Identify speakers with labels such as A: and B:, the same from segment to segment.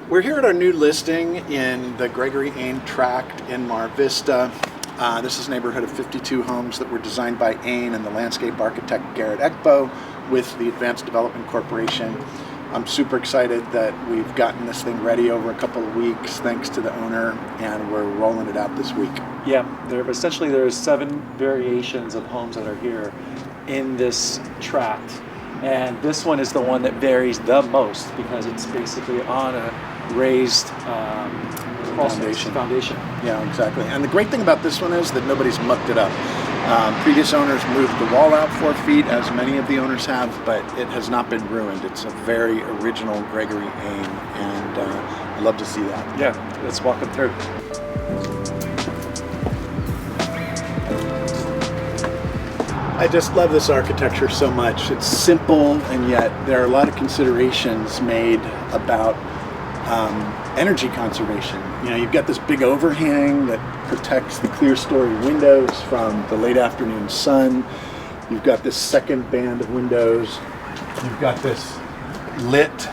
A: We're here at our new listing in the Gregory Ain tract in Mar Vista. This is a neighborhood of 52 homes that were designed by Ain and the landscape architect Garrett Eckbo with the Advanced Development Corporation. I'm super excited that we've gotten this thing ready over a couple of weeks thanks to the owner, and we're rolling it out this week.
B: Yeah, there's 7 variations of homes that are here in this tract. And this one is the one that varies the most because it's basically on a raised foundation.
A: Yeah, exactly. And the great thing about this one is that nobody's mucked it up. Previous owners moved the wall out 4 feet, as many of the owners have, but it has not been ruined. It's a very original Gregory Ain, and I'd love to see that.
B: Yeah, let's walk them through.
A: I just love this architecture so much. It's simple, and yet there are a lot of considerations made about energy conservation. You know, you've got this big overhang that protects the Clerestory windows from the late afternoon sun. You've got this second band of windows. You've got this lit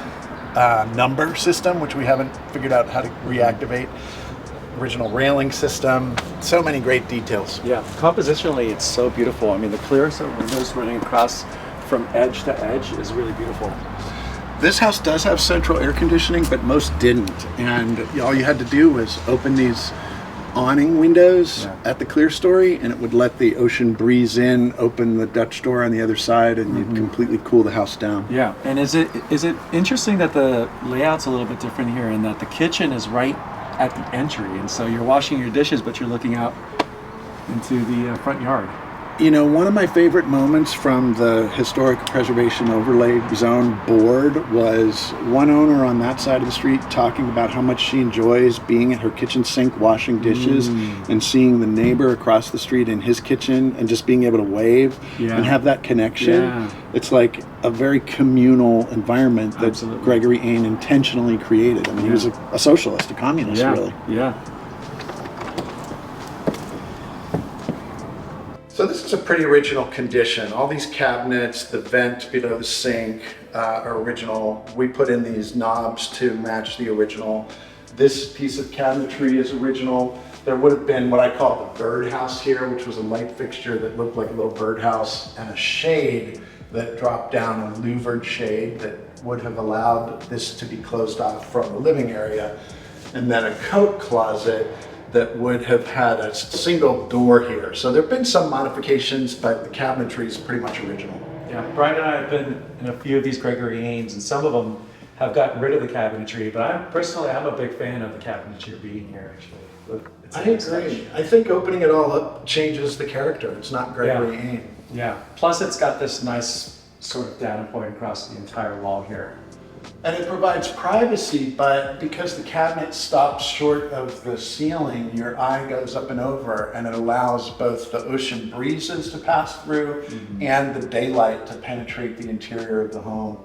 A: number system, which we haven't figured out how to reactivate. Original railing system, so many great details.
B: Yeah, compositionally it's so beautiful. I mean, the Clerestory windows running across from edge to edge is really beautiful.
A: This house does have central air conditioning, but most didn't. And all you had to do was open these awning windows at the Clerestory, and it would let the ocean breeze in, open the Dutch door on the other side, and you'd completely cool the house down.
B: Yeah, and is it interesting that the layout's a little bit different here, and that the kitchen is right at the entry, and so you're washing your dishes, but you're looking out into the front yard.
A: You know, one of my favorite moments from the Historic Preservation Overlay Zone board was one owner on that side of the street talking about how much she enjoys being at her kitchen sink washing dishes and seeing the neighbor across the street in his kitchen and just being able to wave and have that connection.
B: Yeah.
A: It's like a very communal environment that
B: Absolutely.
A: Gregory Ain intentionally created. I mean, he was a socialist, a communist, really.
B: Yeah.
A: So this is a pretty original condition. All these cabinets, the vent below the sink are original. We put in these knobs to match the original. This piece of cabinetry is original. There would have been what I call the birdhouse here, which was a light fixture that looked like a little birdhouse, and a shade that dropped down, a louvered shade that would have allowed this to be closed off from the living area. And then a coat closet that would have had a single door here. So there have been some modifications, but the cabinetry is pretty much original.
B: Yeah, Brian and I have been in a few of these Gregory Ains, and some of them have gotten rid of the cabinetry, but I'm a big fan of the cabinetry being here, actually.
A: I agree. I think opening it all up changes the character. It's not Gregory Ain.
B: Yeah, plus it's got this nice sort of data point across the entire wall here.
A: And it provides privacy, but because the cabinet stops short of the ceiling, your eye goes up and over, and it allows both the ocean breezes to pass through and the daylight to penetrate the interior of the home.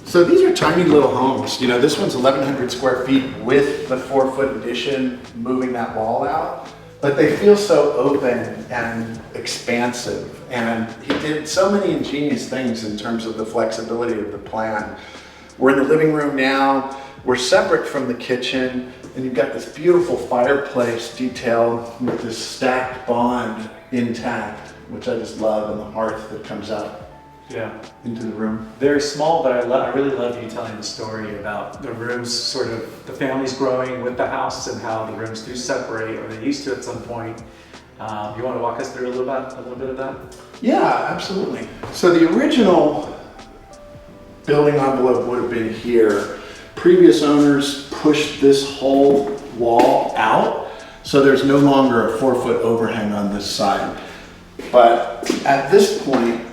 A: So these are tiny little homes. You know, this one's 1,100 square feet with the 4-foot addition moving that wall out, but they feel so open and expansive. And he did so many ingenious things in terms of the flexibility of the plan. We're in the living room now. We're separate from the kitchen, and you've got this beautiful fireplace detail with this stacked bond intact, which I just love, and the hearth that comes out into the room.
B: Very small, but I really love you telling the story about the rooms, sort of the families growing with the house and how the rooms do separate, or they used to at some point. You want to walk us through a little bit of that?
A: Yeah, absolutely. So the original building envelope would have been here. Previous owners pushed this whole wall out, so there's no longer a 4-foot overhang on this side. But at this point,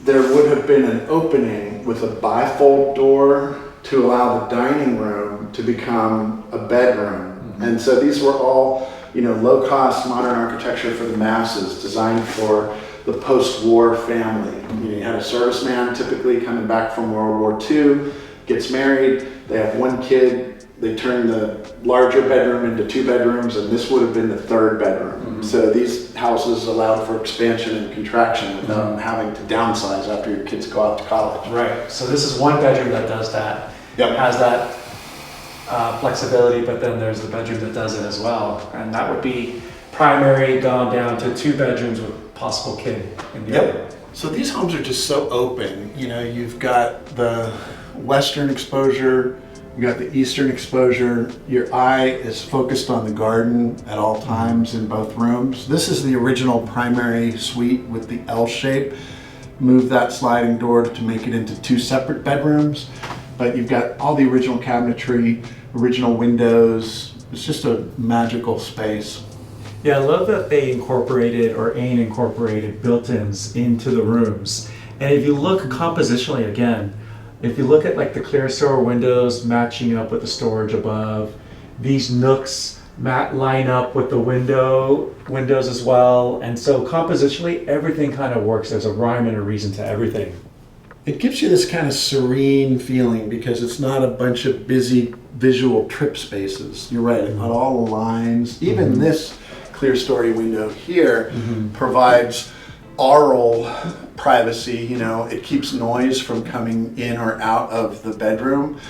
A: there would have been an opening with a bifold door to allow the dining room to become a bedroom. And so these were all, you know, low-cost modern architecture for the masses, designed for the post-war family. You know, you had a serviceman typically coming back from World War II, gets married, they have 1 kid, they turn the larger bedroom into 2 bedrooms, and this would have been the 3rd bedroom. So these houses allowed for expansion and contraction without having to downsize after your kids go off to college.
B: Right, so this is 1 bedroom that does that.
A: Yep.
B: Has that flexibility, but then there's the bedroom that does it as well. And that would be primary gone down to 2 bedrooms with possible kid in the other.
A: So these homes are just so open. You know, you've got the western exposure, you got the eastern exposure. Your eye is focused on the garden at all times in both rooms. This is the original primary suite with the L shape. Move that sliding door to make it into 2 separate bedrooms. But you've got all the original cabinetry, original windows. It's just a magical space.
B: Yeah, I love that they incorporated, or Ain incorporated, built-ins into the rooms. And if you look compositionally again, if you look at like the Clerestory windows matching up with the storage above, these nooks line up with the windows as well. And so compositionally, everything kind of works. There's a rhyme and a reason to everything.
A: It gives you this kind of serene feeling because it's not a bunch of busy visual trip spaces. You're right, it all aligns. Even this Clerestory window here provides aural privacy. You know, it keeps noise from coming in or out of the bedroom,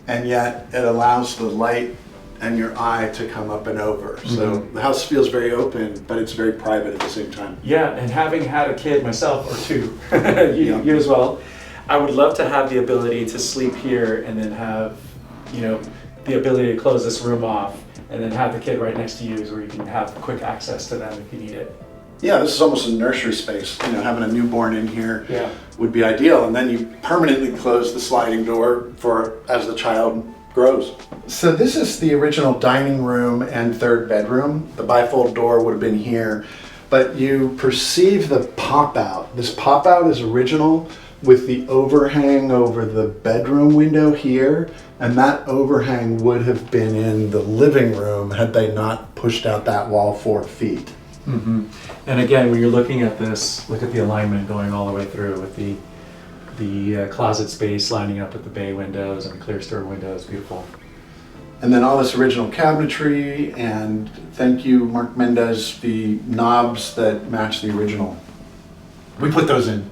A: and yet it allows the light and your eye to come up and over. So the house feels very open, but it's very private at the same time.
B: Yeah, and having had a kid myself, or 2, you as well, I would love to have the ability to sleep here and then have, you know, the ability to close this room off and then have the kid right next to you, where you can have quick access to them if you need it.
A: Yeah, this is almost a nursery space. You know, having a newborn in here
B: Yeah.
A: would be ideal. And then you permanently close the sliding door for as the child grows. So this is the original dining room and 3rd bedroom. The bifold door would have been here, but you perceive the pop out. This pop out is original with the overhang over the bedroom window here, and that overhang would have been in the living room had they not pushed out that wall 4 feet.
B: And again, when you're looking at this, look at the alignment going all the way through with the closet space lining up with the bay windows and the Clerestory windows. Beautiful.
A: And then all this original cabinetry, and thank you, Mark Mendez, the knobs that match the original. We put those in.